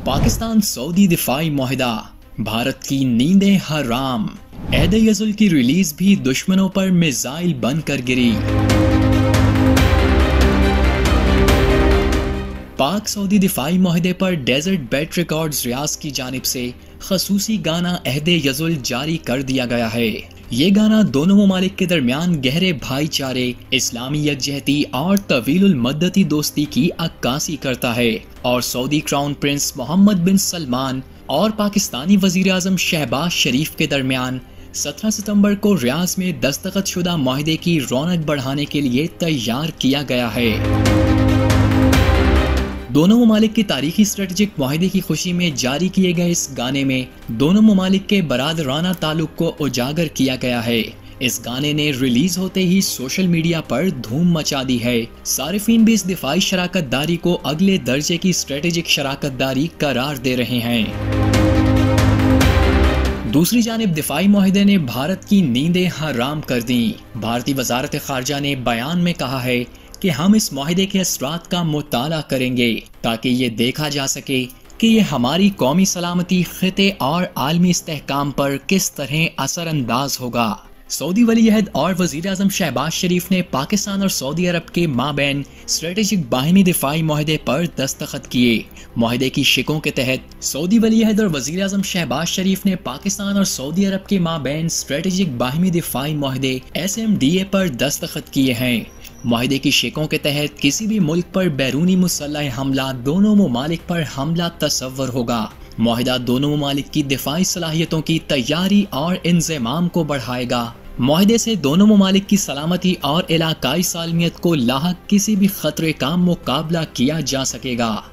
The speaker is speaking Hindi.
पाकिस्तान सऊदी दिफाई मुआहिदा, भारत की नींदें हराम। अहद-ए-यज़ुल की रिलीज भी दुश्मनों पर मिसाइल बनकर गिरी। पाक सऊदी दिफाई मुआहिदे पर डेजर्ट बेट रिकॉर्ड्स रियाज की जानिब से खसूसी गाना अहद-ए-यज़ुल जारी कर दिया गया है। ये गाना दोनों ममालिक के दरमियान गहरे भाईचारे, इस्लामी यकजहती और तवीलुल मद्दती दोस्ती की अक्कासी करता है और सऊदी क्राउन प्रिंस मोहम्मद बिन सलमान और पाकिस्तानी वजीर आज़म शहबाज शरीफ के दरमियान 17 सितंबर को रियाज में दस्तखत शुदा मुआहिदे की रौनक बढ़ाने के लिए तैयार किया गया है। दोनों ममालिक के तारीखी स्ट्रेटेजिक मुआहिदे की खुशी में जारी किए गए इस गाने में दोनों ममालिक के बरादराना ताल्लुक को उजागर किया गया है। इस गाने ने रिलीज होते ही सोशल मीडिया पर धूम मचा दी है। सारिफीन भी इस दिफाई शराकत दारी को अगले दर्जे की स्ट्रेटेजिक शराकत दारी करार दे रहे हैं। दूसरी जानिब दिफाई मुआहिदे ने भारत की नींदें हराम कर दी। भारतीय वजारत खारजा ने बयान में कहा है कि हम इस मुआहिदे के असरात का मुताला करेंगे ताकि ये देखा जा सके कि ये हमारी कौमी सलामती, खिते और आलमी इस्तेहकाम पर किस तरह असरअंदाज होगा। सऊदी वली अहद और वजीर आज़म शहबाज शरीफ ने पाकिस्तान और सऊदी अरब के माबैन स्ट्रेटेजिक बाहिनी दिफाई मुआहिदे पर दस्तखत किए। मुआहिदे की शिकों के तहत सऊदी वली अहद और वजीर आज़म शहबाज शरीफ ने पाकिस्तान और सऊदी अरब के माबैन स्ट्रेटेजिक बाहिनी दिफाई मुआहिदे SMDA पर दस्तखत किए हैं। मुआहिदे की शिकों के तहत किसी भी मुल्क पर बैरूनी मुसल्लह हमला दोनों ममालिक पर हमला तसव्वुर होगा। मुआहिदा दोनों ममालिक की दिफाई सलाहियतों की तैयारी और इंज़माम को बढ़ाएगा। मुआहिदे से दोनों ममालिक की सलामती और इलाकाई सालमियत को लाहक किसी भी खतरे का मुकाबला किया जा सकेगा।